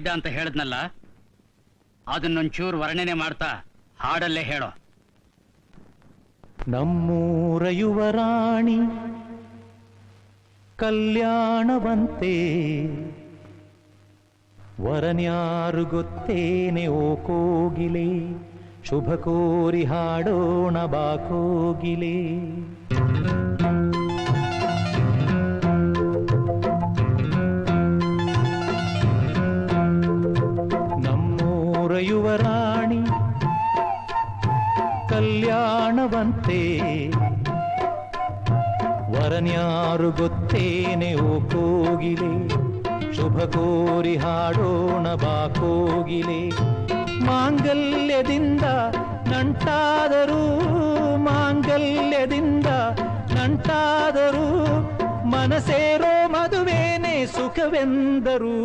ಚೆನ್ನಾಗಿದ್ದ ಅಂತ ಹೇಳದ್ನಲ್ಲ, ಅದನ್ನೊಂಚೂರು ವರ್ಣನೆ ಮಾಡ್ತಾ ಹಾಡಲ್ಲೇ ಹೇಳೋ. ನಮ್ಮೂರ ಯುವರಾಣಿ ಕಲ್ಯಾಣವಂತೆ, ವರನ್ಯಾರು ಗೊತ್ತೇನೆ ಓ ಕೋಗಿಲೆ, ಶುಭ ಕೋರಿ ಹಾಡೋಣ ಬಾ ಕೋಗಿಲೆ. ನಮ್ಮೂರ ಯುವರಾಣಿ ಕಲ್ಯಾಣವಂತೆ, ವರನ್ಯಾರು ಗೊತ್ತೇನೆ ಓ ಕೋಗಿಲೆ, ಶುಭ ಕೋರಿ ಹಾಡೋಣ ಬಾ ಕೋಗಿಲೆ. ಮಾಂಗಲ್ಯದಿಂದ ನಂಟಾದರೂ, ಮಾಂಗಲ್ಯದಿಂದ ನಂಟಾದರೂ, ಮನಸೇರೋ ಮದುವೇನೆ ಸುಖವೆಂದರು.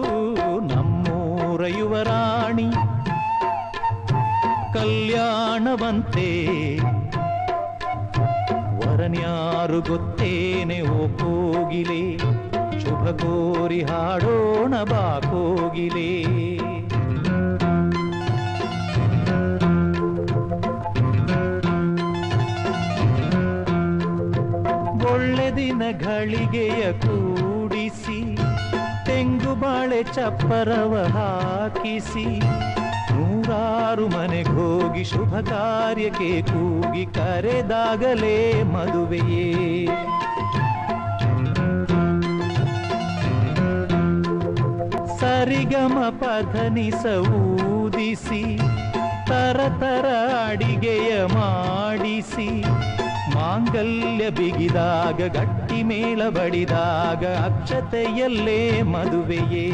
ನಮ್ಮೂರ ಯುವರಾಣಿ ಕಲ್ಯಾಣವಂತೆ, ವರನ್ಯಾರು ಗೊತ್ತೇನೆ ಓ ಕೋಗಿಲೆ, ಶುಭ ಕೋರಿ ಹಾಡೋಣ ಬಾ ಕೋಗಿಲೆ. ಒಳ್ಳೆ ದಿನ ಘಳಿಗೆಯ ಕೂಡಿಸಿ, ತೆಂಗು ಬಾಳೆ ಚಪ್ಪರವ ಹಾಕಿಸಿ, ನೂರಾರು ಮನೆಗೋಗಿ ಶುಭ ಕಾರ್ಯಕ್ಕೆ ಕೂಗಿ ಕರೆದಾಗಲೇ ಮದುವೆಯೇ. ಸರಿಗಮ ಪಧನಿಸ ಊದಿಸಿ, ತರತರ ಅಡಿಗೆಯ ಮಾಡಿಸಿ, ಮಾಂಗಲ್ಯ ಬಿಗಿದಾಗ ಗಟ್ಟಿ ಮೇಳ ಬಡಿದಾಗ ಅಕ್ಷತೆಯಲ್ಲೇ ಮದುವೆಯೇ.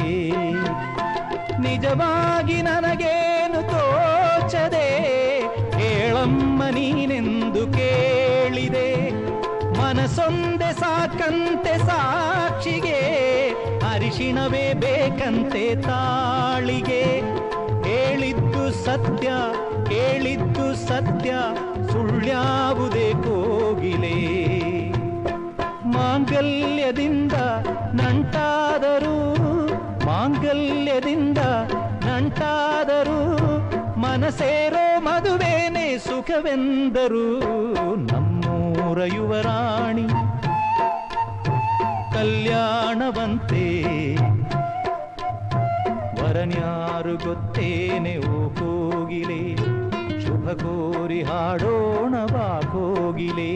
ನಿಜವಾಗಿ ನನಗೇನು ತೋಚದೆ, ಹೇಳಮ್ಮ ನೀನೆಂದು ಕೇಳಿದೆ. ಮನಸೊಂದೆ ಸಾಕಂತೆ ಸಾಕ್ಷಿಗೆ, ಅರಿಶಿಣವೇ ಬೇಕಂತೆ ತಾಳಿಗೆ. ಹೇಳಿದ್ದು ಸತ್ಯ, ಕೇಳಿದ್ದು ಸತ್ಯ, ಸುಳ್ಳ್ಯಾವುದೇ ಕೋಗಿಲೆ. ಮಾಂಗಲ್ಯದಿಂದ ನಂಟಾದರೂ, ಮಾಂಗಲ್ಯದಿಂದ ನಂಟಾದರೂ, ಮನಸೇರೋ ಮದುವೇನೆ ಸುಖವೆಂದರು. ನಮ್ಮೂರ ಯುವರಾಣಿ ಕಲ್ಯಾಣವಂತೆ, ವರನ್ಯಾರು ಗೊತ್ತೇನೆ ಓ ಕೋಗಿಲೆ, ಶುಭ ಕೋರಿ ಹಾಡೋಣ ಬಾ ಕೋಗಿಲೆ.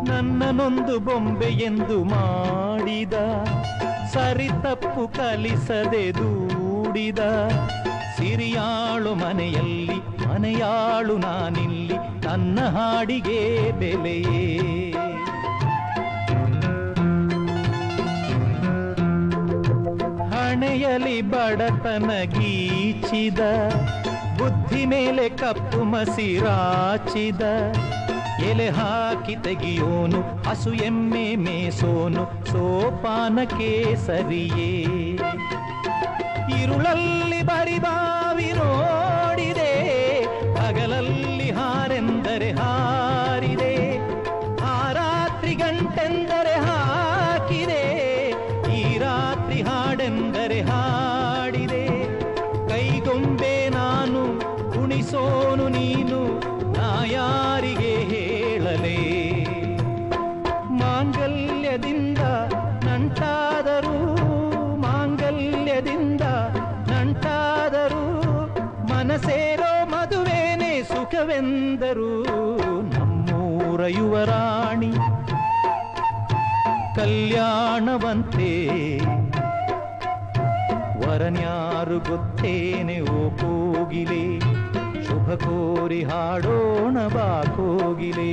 ನನ್ನನೊಂದು ಬೊಂಬೆ ಎಂದು ಮಾಡಿದ, ಸರಿ ತಪ್ಪು ಕಲಿಸದೆ ದೂಡಿದ, ಸಿರಿಯಾಳು ಮನೆಯಲ್ಲಿ ಮನೆಯಾಳು ನಾನಿಲ್ಲಿ, ನನ್ನ ಹಾಡಿಗೆ ಬೆಲೆಯೇ. ಹಣೆಯಲಿ ಬಡತನ ಗೀಚಿದ, ಬುದ್ಧಿ ಮೇಲೆ ಕಪ್ಪು ಮಸಿರಾಚಿದ, ಎಲೆ ಹಾಕಿ ತೆಗಿಯೋನು ಹಸು ಎಮ್ಮೆ ಮೇಸೋನು, ಸೋಪಾನಕ್ಕೆ ಸರಿಯೇ. ಇರುಳಲ್ಲಿ ಬರಿಬಾವಿ ನೋಡಿದೆ, ಹಗಲಲ್ಲಿ ಹಾರೆಂದರೆ ಹಾರಿದೆ, ಆ ರಾತ್ರಿ ಗಂಟೆಂದರೆ ಹಾಕಿದೆ, ಈ ರಾತ್ರಿ ಹಾಡೆಂದರೆ ಹಾಡಿದೆ. ಕೈಗೊಂಬೆ ನಾನು, ಕುಣಿಸೋನು ನೀನು, ನಾ ಯಾರಿಗೆ ಹೇಳಲೇ. ಮಾಂಗಲ್ಯದಿಂದ ನಂಟಾದರೂ, ಮಾಂಗಲ್ಯದಿಂದ ನಂಟಾದರೂ, ಮನಸೇರೋ ಮದುವೇನೆ ಸುಖವೆಂದರು. ನಮ್ಮೂರ ಯುವರಾಣಿ ಕಲ್ಯಾಣವಂತೆ, ವರನ್ಯಾರು ಗೊತ್ತೇನೆ ಓ ಕೋಗಿಲೆ, ಶುಭ ಕೋರಿ ಹಾಡೋಣ ಬಾ ಕೋಗಿಲೆ.